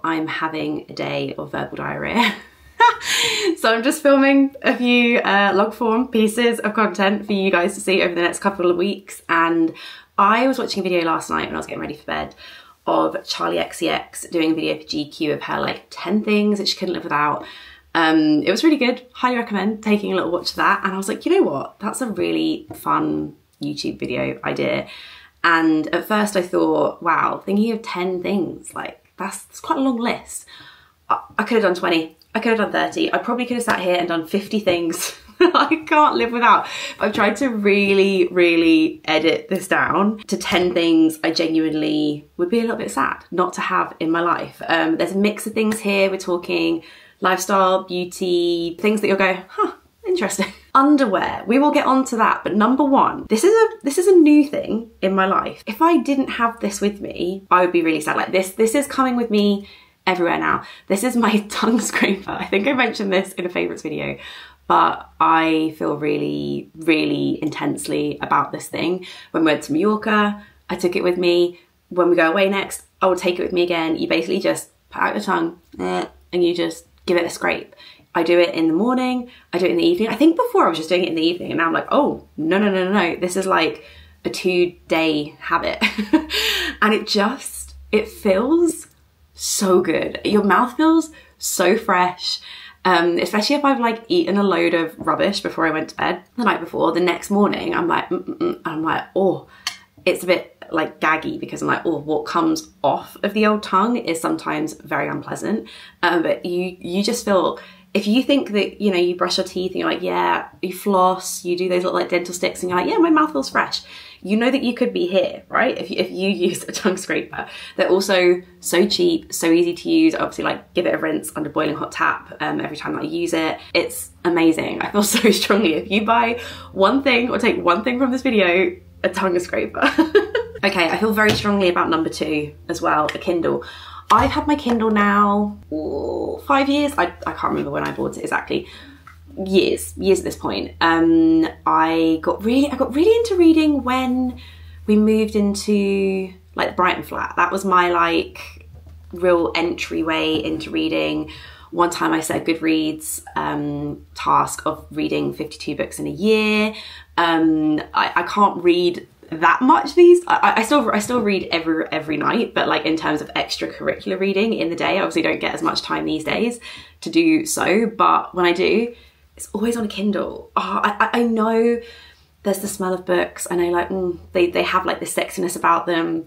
I'm having a day of verbal diarrhea. So I'm just filming a few log form pieces of content for you guys to see over the next couple of weeks. And I was watching a video last night when I was getting ready for bed of Charli XCX doing a video for GQ of her like 10 things that she couldn't live without. It was really good. Highly recommend taking a little watch of that. And I was like, you know what? That's a really fun YouTube video idea. And at first I thought, wow, thinking of 10 things, like that's quite a long list. I could have done 20. I could have done 30. I probably could have sat here and done 50 things I can't live without. I've tried to really edit this down to 10 things I genuinely would be a little bit sad not to have in my life. There's a mix of things here. We're talking lifestyle, beauty, things that you'll go, huh, interesting. Underwear, we will get onto that. But number one, this is a new thing in my life. If I didn't have this with me, I would be really sad. Like this is coming with me everywhere now. This is my tongue scraper. I think I mentioned this in a favourites video, but I feel really intensely about this thing. When we went to Mallorca, I took it with me. When we go away next, I will take it with me again. You basically just put out your tongue and you just give it a scrape. I do it in the morning, I do it in the evening. I think before I was just doing it in the evening, and now I'm like, oh, no. This is like a 2-day habit. And it feels so good. Your mouth feels so fresh, especially if I've like eaten a load of rubbish before I went to bed the night before. The next morning, I'm like, oh, it's a bit like gaggy because I'm like, oh, what comes off of the old tongue is sometimes very unpleasant. But you just feel, if you think that, you know, you brush your teeth and you're like, yeah, you floss, you do those little like dental sticks and you're like, yeah, my mouth feels fresh. You know that you could be here, right? If you use a tongue scraper. They're also so cheap, so easy to use. Obviously, like, give it a rinse under boiling hot tap every time that I use it. It's amazing. I feel so strongly. If you buy one thing or take one thing from this video, a tongue scraper. Okay, I feel very strongly about number 2 as well, the Kindle. I've had my Kindle now 5 years. I can't remember when I bought it exactly. Years at this point. I got really into reading when we moved into like the Brighton flat. That was my like real entryway into reading. One time I set a Goodreads task of reading 52 books in a year. I can't read that much I still read every night, but like in terms of extracurricular reading in the day, I obviously don't get as much time these days to do so, but when I do, it's always on a Kindle. Oh, I know there's the smell of books. I know like they have like this sexiness about them.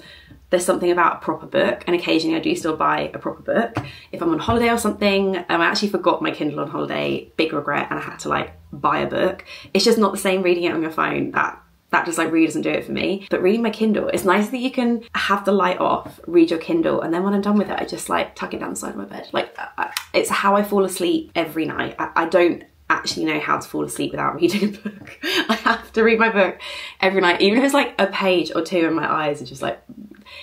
There's something about a proper book, and occasionally I do still buy a proper book. If I'm on holiday or something, I actually forgot my Kindle on holiday, big regret, and I had to like buy a book. It's just not the same reading it on your phone. That just like really doesn't do it for me. But reading my Kindle, it's nice that you can have the light off, read your Kindle, and then when I'm done with it, I just like tuck it down the side of my bed. Like it's how I fall asleep every night. I don't actually know how to fall asleep without reading a book. I have to read my book every night, even if it's like a page or two and my eyes are just like,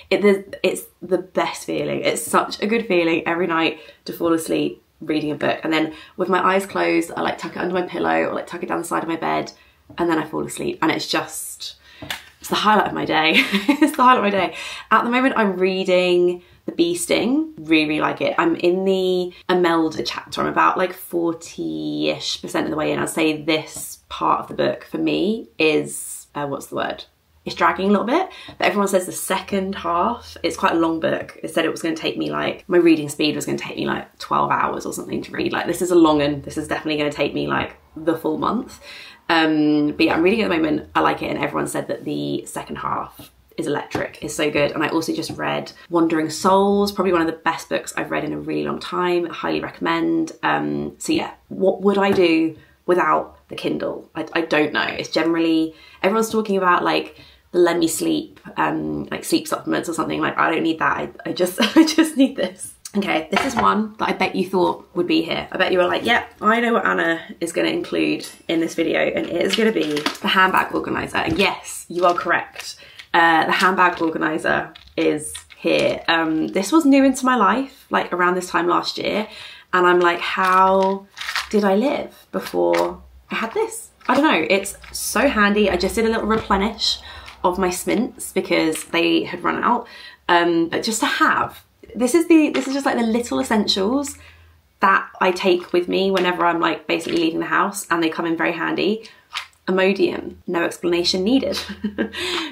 it's the best feeling. It's such a good feeling every night to fall asleep reading a book. And then with my eyes closed, I like tuck it under my pillow or like tuck it down the side of my bed, and then I fall asleep, and it's the highlight of my day. It's the highlight of my day. At the moment I'm reading The Bee Sting, really like it. I'm in the Imelda chapter. I'm about like 40-ish% of the way in. I'd say this part of the book for me is, what's the word? It's dragging a little bit, but everyone says the second half, it's quite a long book. It said it was going to take me like, my reading speed was going to take me like 12 hours or something to read. Like this is a long one. This is definitely going to take me like the full month. But yeah, I'm reading at the moment. I like it, and everyone said that the second half is electric. It's so good. And I also just read Wandering Souls, probably one of the best books I've read in a really long time. I highly recommend. So yeah, what would I do without the Kindle? I don't know. It's generally, everyone's talking about like the Let Me Sleep, like sleep supplements or something. Like I don't need that. I just need this. Okay, this is one that I bet you thought would be here. I bet you were like, yeah, I know what Anna is going to include in this video, and it is going to be the handbag organizer. And yes, you are correct. The handbag organizer is here. This was new into my life, like around this time last year. And I'm like, how did I live before I had this? I don't know, it's so handy. I just did a little replenish of my Smints because they had run out. But just to have, this is just like the little essentials that I take with me whenever I'm like basically leaving the house, and they come in very handy. Imodium, no explanation needed.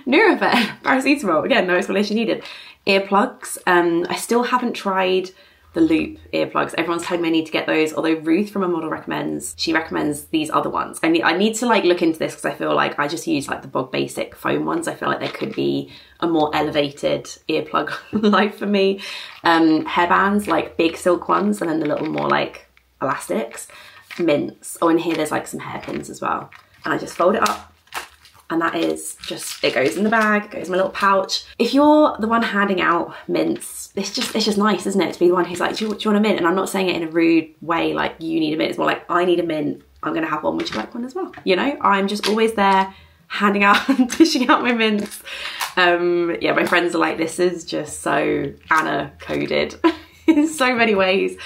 Nurofen, paracetamol, again, no explanation needed. Earplugs, I still haven't tried the Loop earplugs. Everyone's telling me I need to get those, although Ruth from A Model recommends, she recommends these other ones. I need to like look into this because I feel like I just use like the bog basic foam ones. I feel like there could be a more elevated earplug life for me. Hairbands, like big silk ones, and then the little more like elastics. Mints. Oh, and here there's like some hairpins as well. And I just fold it up, and that is just, it goes in the bag, it goes in my little pouch. If you're the one handing out mints, it's just nice, isn't it, to be the one who's like, do you want a mint? And I'm not saying it in a rude way, like you need a mint. It's more like, I need a mint, I'm gonna have one, would you like one as well? You know, I'm just always there handing out and dishing out my mints. Yeah, my friends are like, this is just so Anna coded in so many ways.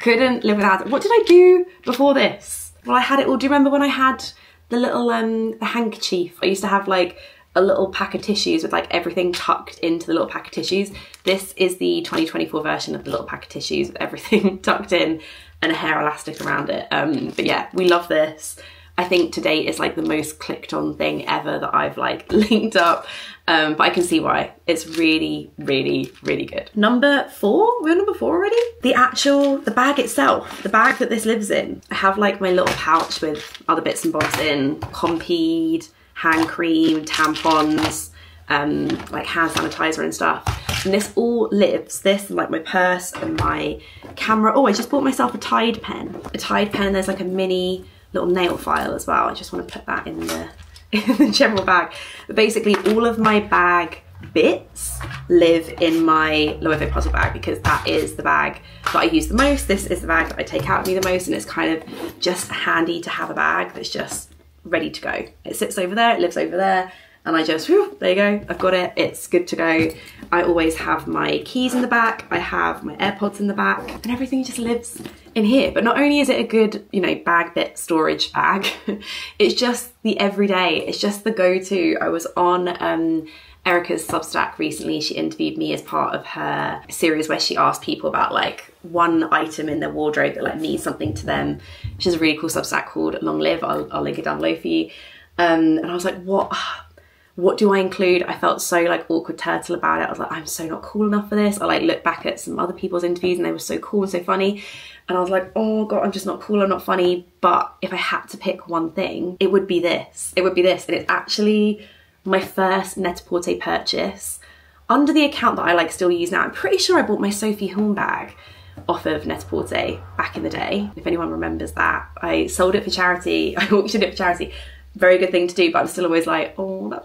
Couldn't live without it. What did I do before this? Well, I had it all. Do you remember when I had the little the handkerchief? I used to have like a little pack of tissues with like everything tucked into the little pack of tissues. This is the 2024 version of the little pack of tissues with everything tucked in and a hair elastic around it. But yeah, we love this. I think to date it's like the most clicked on thing ever that I've like linked up. But I can see why. It's really, really, really good. Number 4, we're on number 4 already? The bag itself, the bag that this lives in. I have like my little pouch with other bits and bobs in, Compeed, hand cream, tampons, like hand sanitizer and stuff. And this all lives, this and like my purse and my camera. Oh, I just bought myself a Tide pen. A Tide pen, there's like a mini little nail file as well. I just want to put that in the general bag. But basically all of my bag bits live in my Loewe puzzle bag, because that is the bag that I use the most. This is the bag that I take out with me the most, and it's kind of just handy to have a bag that's just ready to go. It sits over there, it lives over there, and I just, whew, there you go, I've got it, it's good to go. I always have my keys in the back, I have my AirPods in the back, and everything just lives in here. But not only is it a good, you know, bag bit storage bag, it's just the everyday, it's just the go-to. I was on Erica's Substack recently. She interviewed me as part of her series where she asked people about like one item in their wardrobe that like means something to them. She has a really cool Substack called Long Live. I'll link it down below for you. And I was like, what do I include? I felt so like awkward turtle about it. I was like, I'm so not cool enough for this. I like looked back at some other people's interviews and they were so cool and so funny. And I was like, oh God, I'm just not cool, I'm not funny. But if I had to pick one thing, it would be this. It would be this. And it's actually my first Net-a-Porter purchase under the account that I like still use now. I'm pretty sure I bought my Sophie Horn bag off of Net-a-Porter back in the day. If anyone remembers that, I sold it for charity. I auctioned it for charity. Very good thing to do, but I'm still always like, oh, that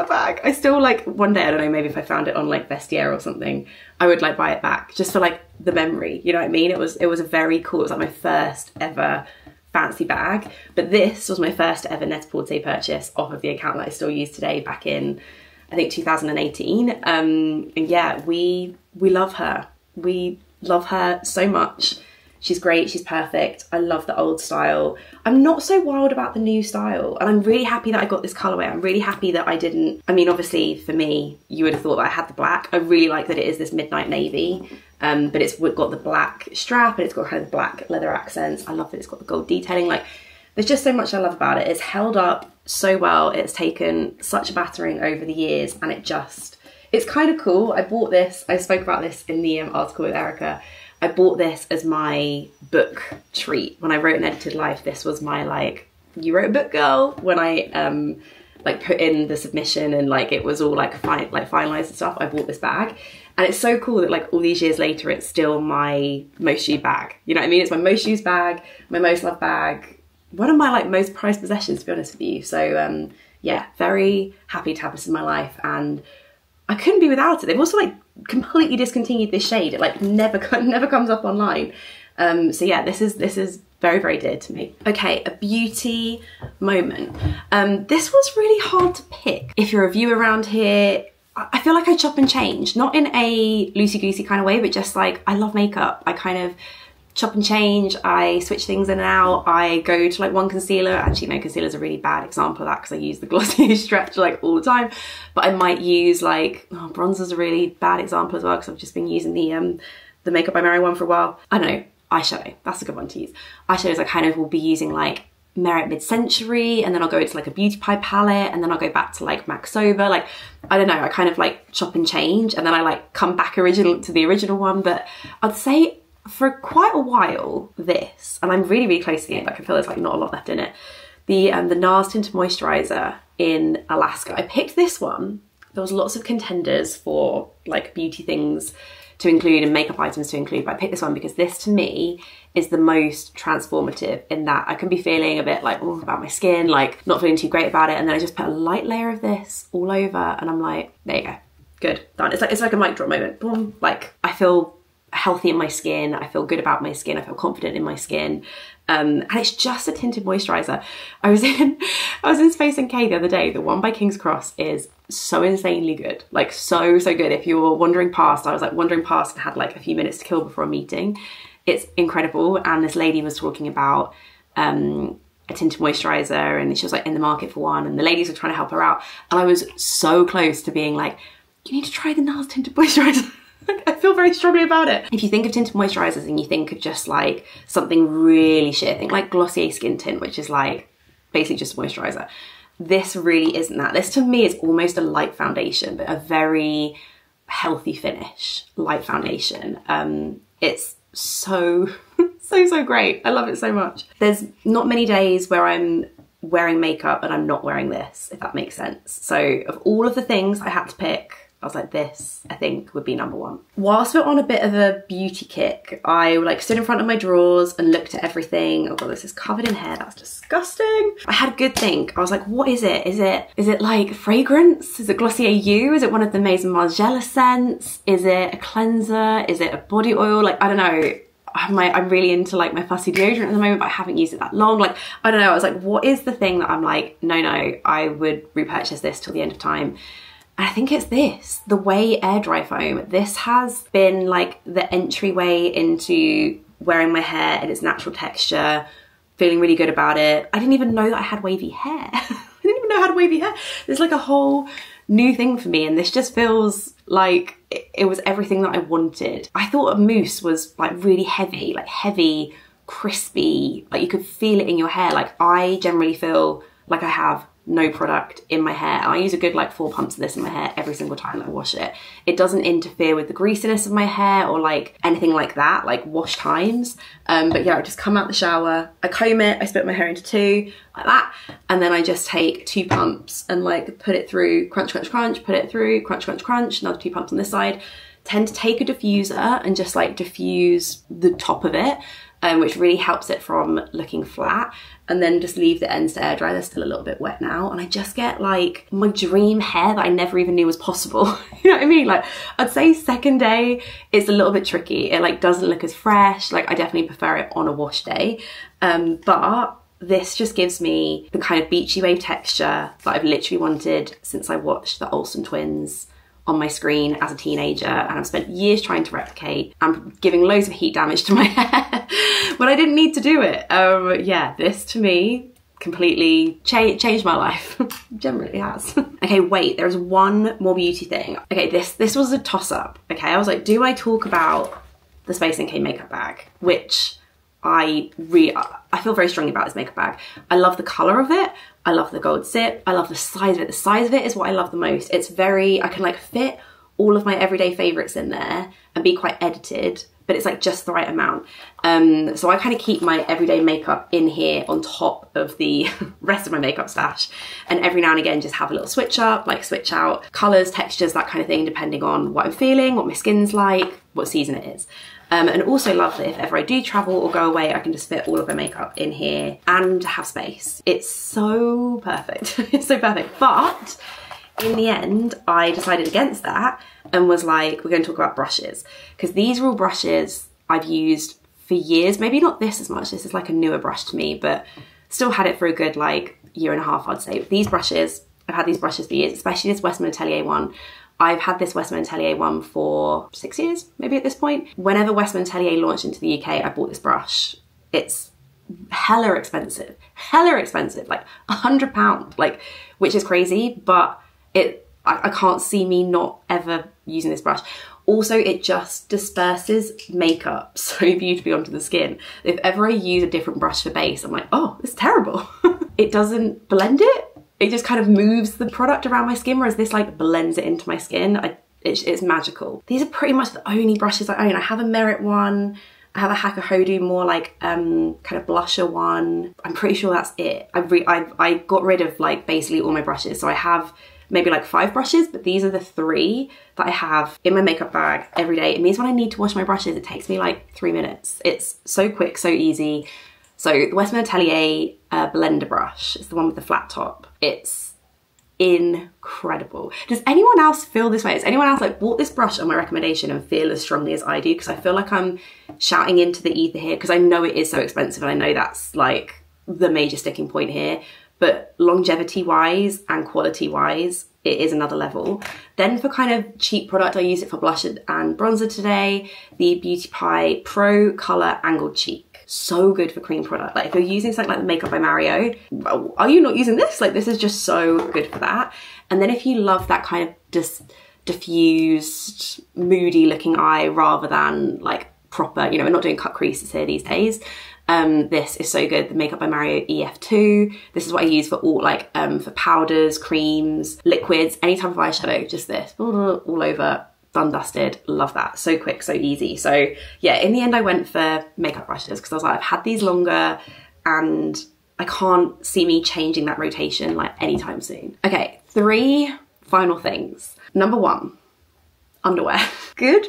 bag. I still like, one day, I don't know, maybe if I found it on like Vestiaire or something, I would like buy it back just for like the memory, you know what I mean? It was a very cool, it was like my first ever fancy bag. But this was my first ever Net-a-Porter purchase off of the account that I still use today, back in, I think 2018. And yeah, we love her. We love her so much. She's great, she's perfect. I love the old style. I'm not so wild about the new style, and I'm really happy that I got this colorway. I'm really happy that I didn't, I mean, obviously for me, you would have thought that I had the black. I really like that it is this midnight navy, but it's got the black strap and it's got kind of the black leather accents. I love that it's got the gold detailing. Like, there's just so much I love about it. It's held up so well. It's taken such a battering over the years, and it's kind of cool. I bought this, I spoke about this in the article with Erica. I bought this as my book treat. When I wrote An Edited Life, this was my like, you wrote a book, girl. When I like put in the submission and like it was all like finalized and stuff, I bought this bag. And it's so cool that like all these years later, it's still my most used bag. You know what I mean? It's my most used bag, my most loved bag, one of my like most prized possessions, to be honest with you. So yeah, very happy to have this in my life, and I couldn't be without it. They've also like completely discontinued this shade. It like never comes up online. So yeah, this is very, very dear to me. Okay, a beauty moment. This was really hard to pick. If you're a viewer around here, I feel like I chop and change, not in a loosey-goosey kind of way, but just like, I love makeup. I kind of chop and change. I switch things in and out. I go to like one concealer. Actually, no, concealer's a really bad example of that because I use the Glossier Stretch like all the time. But I might use like, oh, bronzer's a really bad example as well because I've just been using the Makeup by Mary one for a while. I don't know, eyeshadow, that's a good one to use. Eyeshadows I kind of will be using like Merit Mid-Century, and then I'll go into like a Beauty Pie palette, and then I'll go back to like Max Over. Like, I don't know, I kind of like chop and change, and then I like come back to the original one. But I'd say for quite a while this, and I'm really, really close to the end, like I feel there's like not a lot left in it, the NARS Tinted Moisturiser in Alaska. I picked this one. There was lots of contenders for like beauty things to include and makeup items to include, but I picked this one because this to me is the most transformative in that I can be feeling a bit like, oh, about my skin, like not feeling too great about it, and then I just put a light layer of this all over and I'm like, there you go, good, done. It's like a mic drop moment, boom. Like I feel healthy in my skin, I feel good about my skin, I feel confident in my skin. And it's just a tinted moisturiser. I was in Space NK the other day. The one by King's Cross is so insanely good. Like so good. If you're wandering past, I was like wandering past and had like a few minutes to kill before a meeting. It's incredible. And this lady was talking about a tinted moisturiser, and she was like in the market for one, and the ladies were trying to help her out. And I was so close to being like, you need to try the NARS tinted moisturiser. I feel very strongly about it. If you think of tinted moisturisers and you think of just like something really shit, think like Glossier Skin Tint, which is like basically just a moisturiser. This really isn't that. This to me is almost a light foundation, but a very healthy finish, light foundation. It's so great. I love it so much. There's not many days where I'm wearing makeup and I'm not wearing this, if that makes sense. So of all of the things I had to pick, I was like, this, I think, would be number one. Whilst we're on a bit of a beauty kick, I like stood in front of my drawers and looked at everything. Oh god, this is covered in hair, that's disgusting. I had a good think. I was like, what is it? Is it like fragrance? Is it Glossier You? Is it one of the Maison Margiela scents? Is it a cleanser? Is it a body oil? Like, I don't know. I'm really into like my fussy deodorant at the moment, but I haven't used it that long. Like, I don't know. I was like, what is the thing that I'm like, no, I would repurchase this till the end of time. And I think it's this, the Way Air Dry Foam. This has been like the entryway into wearing my hair in its natural texture, feeling really good about it. I didn't even know that I had wavy hair. I didn't even know I had wavy hair. There's like a whole new thing for me, and this just feels like it was everything that I wanted. I thought a mousse was like really heavy, crispy, like you could feel it in your hair. Like I generally feel like I have no product in my hair. I use a good like 4 pumps of this in my hair every single time that I wash it. It doesn't interfere with the greasiness of my hair or like anything like that, like wash times. But yeah, I just come out the shower, I comb it, I split my hair into 2 like that, and then I just take 2 pumps and like put it through, crunch, crunch, crunch, put it through, crunch, crunch, crunch, another 2 pumps on this side. Tend to take a diffuser and just like diffuse the top of it, which really helps it from looking flat, and then just leave the ends to air dry. They're still a little bit wet now, and I just get like my dream hair that I never even knew was possible. You know what I mean? Like I'd say second day it's a little bit tricky. It like doesn't look as fresh. Like I definitely prefer it on a wash day, but this just gives me the kind of beachy wave texture that I've literally wanted since I watched the Olsen twins on my screen as a teenager, and I've spent years trying to replicate. I'm giving loads of heat damage to my hair when I didn't need to do it. Yeah, this to me completely changed my life. Generally has. Okay, wait, there's one more beauty thing. Okay, this was a toss-up. Okay, I was like, do I talk about the Space NK makeup bag, which I feel very strongly about this makeup bag. I love the colour of it. I love the gold zip. I love the size of it. The size of it is what I love the most. It's very, I can like fit all of my everyday favourites in there and be quite edited, but it's like just the right amount. So I kind of keep my everyday makeup in here on top of the rest of my makeup stash. And every now and again, just have a little switch up, like switch out colours, textures, that kind of thing, depending on what I'm feeling, what my skin's like, what season it is. And also love that if ever I do travel or go away, I can just fit all of my makeup in here and have space. It's so perfect. It's so perfect. But in the end, I decided against that and was like, we're going to talk about brushes, because these are all brushes I've used for years. Maybe not this as much. This is like a newer brush to me, but still had it for a good like 1.5 years, I'd say. These brushes, I've had these brushes for years, especially this Westman Atelier one. I've had this Westman Atelier one for 6 years, maybe at this point. Whenever Westman Atelier launched into the UK, I bought this brush. It's hella expensive, like £100, like, which is crazy, but I can't see me not ever using this brush. Also, it just disperses makeup so beautifully onto the skin. If ever I use a different brush for base, I'm like, oh, it's terrible. It doesn't blend it. It just kind of moves the product around my skin, whereas this like blends it into my skin. It's magical. These are pretty much the only brushes I own. I have a Merit one. I have a Hacker Hodu, more like kind of blusher one. I'm pretty sure that's it. I got rid of like basically all my brushes. So I have maybe like 5 brushes, but these are the 3 that I have in my makeup bag every day. It means when I need to wash my brushes, it takes me like 3 minutes. It's so quick, so easy. So the Westman Atelier blender brush is the one with the flat top. It's incredible. Does anyone else feel this way? Has anyone else like bought this brush on my recommendation and feel as strongly as I do? Because I feel like I'm shouting into the ether here, because I know it is so expensive and I know that's like the major sticking point here. But longevity wise and quality wise, it is another level. Then for kind of cheap product, I use it for blush and bronzer today. The Beauty Pie Pro Color Angled Cheek. So good for cream product. Like if you're using something like the Makeup by Mario, are you not using this? Like this is just so good for that. And then if you love that kind of just diffused, moody looking eye rather than like proper, you know, we're not doing cut creases here these days. This is so good, the Makeup by Mario EF2. This is what I use for all like for powders, creams, liquids, any type of eyeshadow, just this all over, done, dusted. Love that. So quick, so easy. So yeah, in the end I went for makeup brushes because I was like, I've had these longer and I can't see me changing that rotation like anytime soon. Okay, 3 final things. Number 1, underwear. Good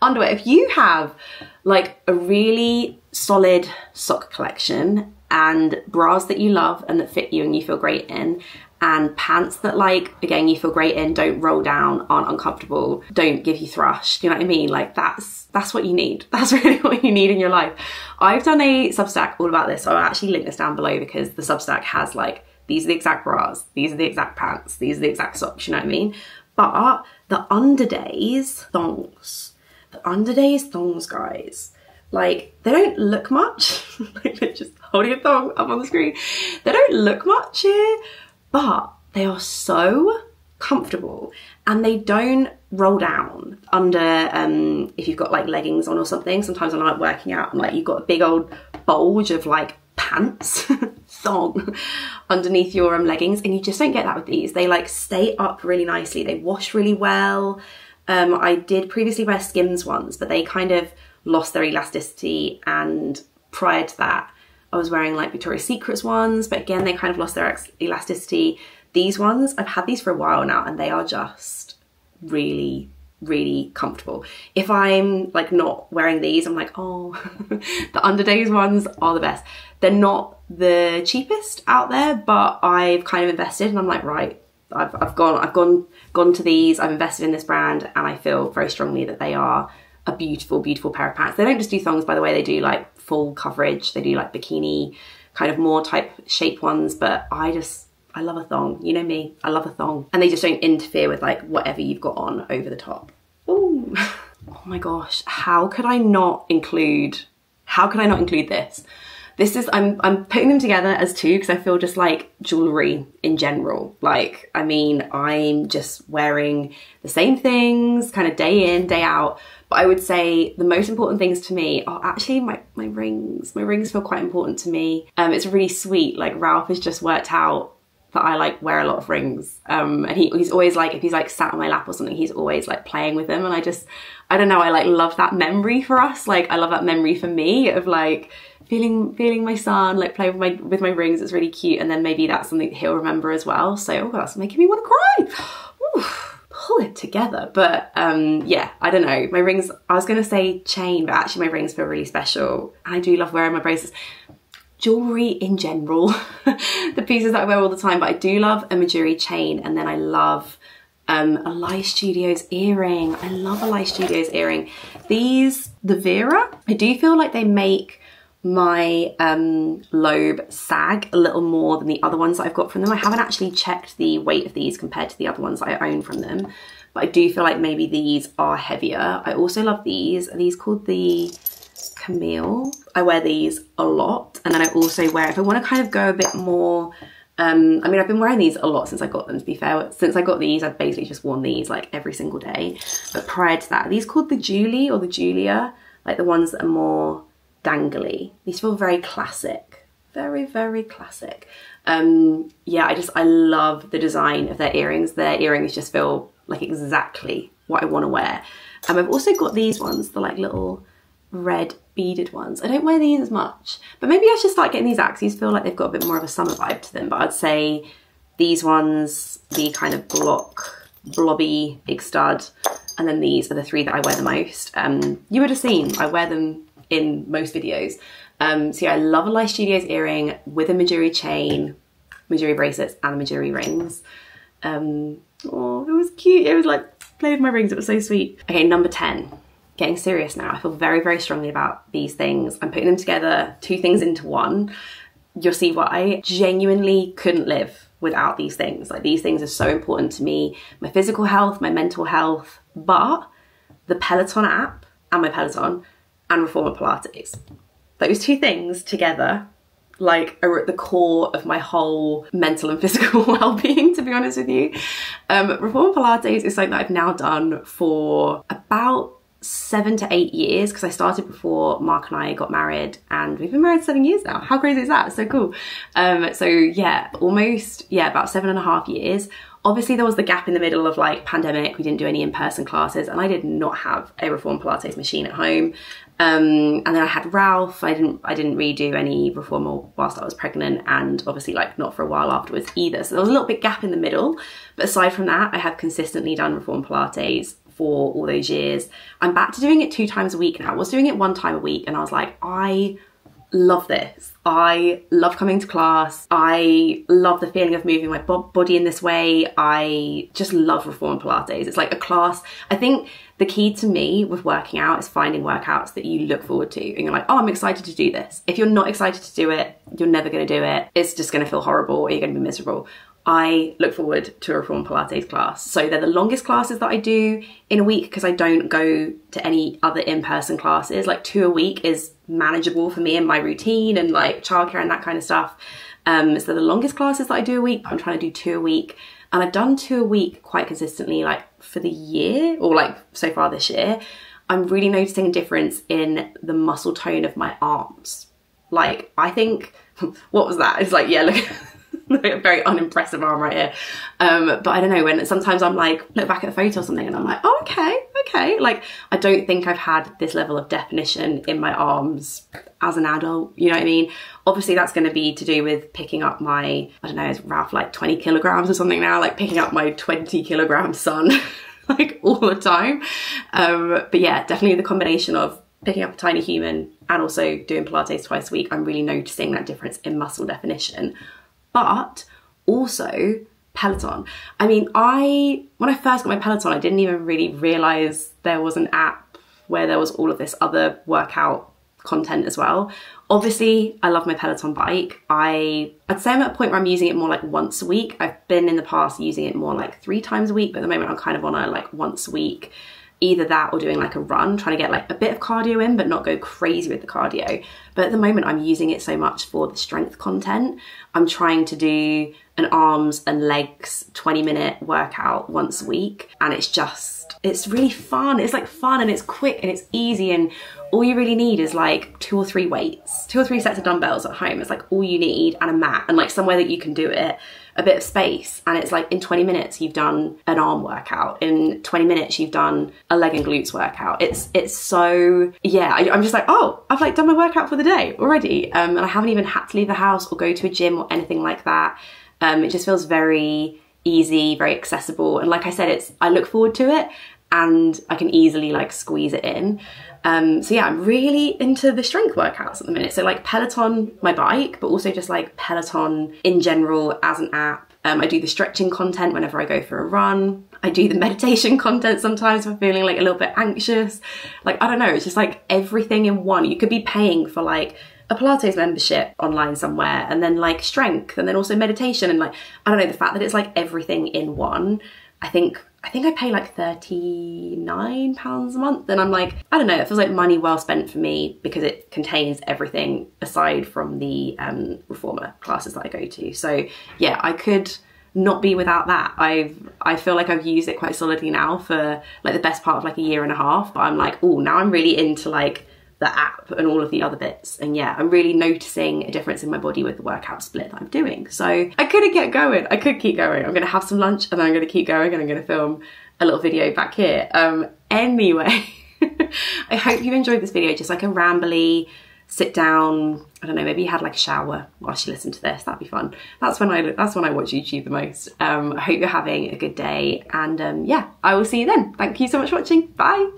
underwear. If you have like a really solid sock collection and bras that you love and that fit you and you feel great in, and pants that like, again, you feel great in, don't roll down, aren't uncomfortable, don't give you thrush, you know what I mean? Like that's what you need. That's really what you need in your life. I've done a Substack all about this, so I'll actually link this down below because the Substack has like, these are the exact bras, these are the exact pants, these are the exact socks, you know what I mean? But the underdays thongs, guys, like they don't look much. Like they're just holding a thong up on the screen. They don't look much here, but they are so comfortable and they don't roll down under if you've got like leggings on or something. Sometimes when I'm like working out and like you've got a big old bulge of like pants thong underneath your leggings, and you just don't get that with these. They like stay up really nicely, they wash really well. I did previously wear Skims ones, but they kind of lost their elasticity, and prior to that I was wearing like Victoria's Secrets ones, but again they kind of lost their elasticity. These ones, I've had these for a while now and they are just really, really comfortable. If I'm like not wearing these, I'm like, oh, the underdays ones are the best. They're not the cheapest out there, but I've kind of invested and I'm like, right, I've gone to these, I've invested in this brand, and I feel very strongly that they are a beautiful, beautiful pair of pants. They don't just do thongs, by the way, they do like full coverage, they do like bikini kind of more type shape ones, but I love a thong, you know me, I love a thong. And they just don't interfere with like whatever you've got on over the top. Ooh. Oh my gosh, how could I not include this? This is, I'm putting them together as 2 because I feel just like jewelry in general. Like, I mean, I'm just wearing the same things kind of day in, day out. But I would say the most important things to me are actually my rings. My rings feel quite important to me. It's really sweet. Like Ralph has just worked out that I like wear a lot of rings. And he's always like, if he's like sat on my lap or something, he's always like playing with them. And I don't know, I like love that memory for us. Like I love that memory for me of like feeling my son like play with my rings. It's really cute. And then maybe that's something that he'll remember as well. So, oh God, that's making me want to cry. Ooh, pull it together. But yeah, I don't know. My rings, I was gonna say chain, but actually my rings feel really special. And I do love wearing my bracelets. Jewelry in general, the pieces that I wear all the time, but I do love a Mejuri chain, and then I love a Lie Studios earring. I love a Lie Studios earring. These, the Vera, I do feel like they make my lobe sag a little more than the other ones that I've got from them. I haven't actually checked the weight of these compared to the other ones that I own from them, but I do feel like maybe these are heavier. I also love these. Are these called the Camille? I wear these a lot, and then I also wear, if I want to kind of go a bit more, I mean, I've been wearing these a lot since I got them, to be fair. Since I got these, I've basically just worn these like every single day. But prior to that, are these called the Julie or the Julia? Like the ones that are more dangly. These feel very classic. Very, very classic. Yeah, I love the design of their earrings. Their earrings just feel like exactly what I want to wear. I've also got these ones, the like little red beaded ones. I don't wear these as much, but maybe I should start getting these out because these feel like they've got a bit more of a summer vibe to them. But I'd say these ones, the kind of Glock, blobby, big stud, and then these are the three that I wear the most. You would have seen, I wear them in most videos. So yeah, I love a Life Studios earring with a Mejuri chain, Mejuri bracelets and Mejuri rings. Oh, it was cute. It was like, played with my rings, it was so sweet. Okay, number 10. Getting serious now. I feel very, very strongly about these things. I'm putting them together, two things into one. You'll see why. I genuinely couldn't live without these things. Like, these things are so important to me, my physical health, my mental health, but the Peloton app and my Peloton and Reformer Pilates. Those two things together, like, are at the core of my whole mental and physical well-being, to be honest with you. Reformer Pilates is something that I've now done for about 7 to 8 years, because I started before Mark and I got married, and we've been married 7 years now. How crazy is that? So cool. So yeah, almost, yeah, about 7.5 years. Obviously there was the gap in the middle of like pandemic. We didn't do any in-person classes, and I did not have a Reformer Pilates machine at home. And then I had Ralph. I didn't redo any Reformer whilst I was pregnant, and obviously like not for a while afterwards either. So there was a little bit gap in the middle. But aside from that, I have consistently done Reformer Pilates for all those years. I'm back to doing it 2 times a week now. I was doing it 1 time a week, and I was like, I love this. I love coming to class. I love the feeling of moving my body in this way. I just love Reformer Pilates. It's like a class. I think the key to me with working out is finding workouts that you look forward to, and you're like, oh, I'm excited to do this. If you're not excited to do it, you're never going to do it. It's just going to feel horrible, or you're going to be miserable. I look forward to a Reformer Pilates class. So they're the longest classes that I do in a week, because I don't go to any other in-person classes. Like 2 a week is manageable for me and my routine and like childcare and that kind of stuff. So the longest classes that I do a week, I'm trying to do 2 a week. And I've done 2 a week quite consistently, like for the year, or like so far this year. I'm really noticing a difference in the muscle tone of my arms. Like, I think, what was that? It's like, yeah, look. A very unimpressive arm right here. But I don't know, when sometimes I'm like, look back at a photo or something and I'm like, oh, okay. Like, I don't think I've had this level of definition in my arms as an adult, you know what I mean? Obviously that's going to be to do with picking up my, I don't know, is Ralph like 20 kilograms or something now? Like picking up my 20 kilogram son like all the time. But yeah, definitely the combination of picking up a tiny human and also doing Pilates twice a week, I'm really noticing that difference in muscle definition. But also Peloton. I mean, when I first got my Peloton, I didn't even really realize there was an app where there was all of this other workout content as well. Obviously, I love my Peloton bike. I'd say I'm at a point where I'm using it more like once a week. I've been in the past using it more like 3 times a week, but at the moment I'm kind of on a like once a week. Either that or doing like a run, trying to get like a bit of cardio in, but not go crazy with the cardio. But at the moment I'm using it so much for the strength content. I'm trying to do an arms and legs 20-minute workout once a week. And it's really fun. It's like fun, and it's quick and it's easy, and all you really need is like 2 or 3 weights, 2 or 3 sets of dumbbells at home. It's like all you need, and a mat, and like somewhere that you can do it, a bit of space. And it's like in 20 minutes you've done an arm workout, in 20 minutes you've done a leg and glutes workout. It's so, yeah, I'm just like, oh, I've like done my workout for the day already. And I haven't even had to leave the house or go to a gym or anything like that. It just feels very easy, very accessible. And like I said, I look forward to it, and I can easily like squeeze it in. So yeah, I'm really into the strength workouts at the minute. So like Peloton, my bike, but also just like Peloton in general as an app. I do the stretching content whenever I go for a run. I do the meditation content sometimes if I'm feeling like a little bit anxious. Like, I don't know, it's just like everything in one. You could be paying for like a Pilates membership online somewhere, and then like strength, and then also meditation, and like, I don't know, the fact that it's like everything in one, I think I think I pay like £39 a month, and I'm like, I don't know, it feels like money well spent for me because it contains everything aside from the reformer classes that I go to. So yeah, I could not be without that. I feel like I've used it quite solidly now for like the best part of like a year and a half, but I'm like, oh, now I'm really into like the app and all of the other bits, and yeah, I'm really noticing a difference in my body with the workout split that I'm doing. So I could get going, I could keep going. I'm gonna have some lunch and then I'm gonna keep going and I'm gonna film a little video back here. Anyway, I hope you enjoyed this video, just like a rambly sit down, I don't know, maybe you had like a shower whilst you listen to this, that'd be fun. That's when I watch YouTube the most. I hope you're having a good day, and yeah, I will see you then. Thank you so much for watching, bye.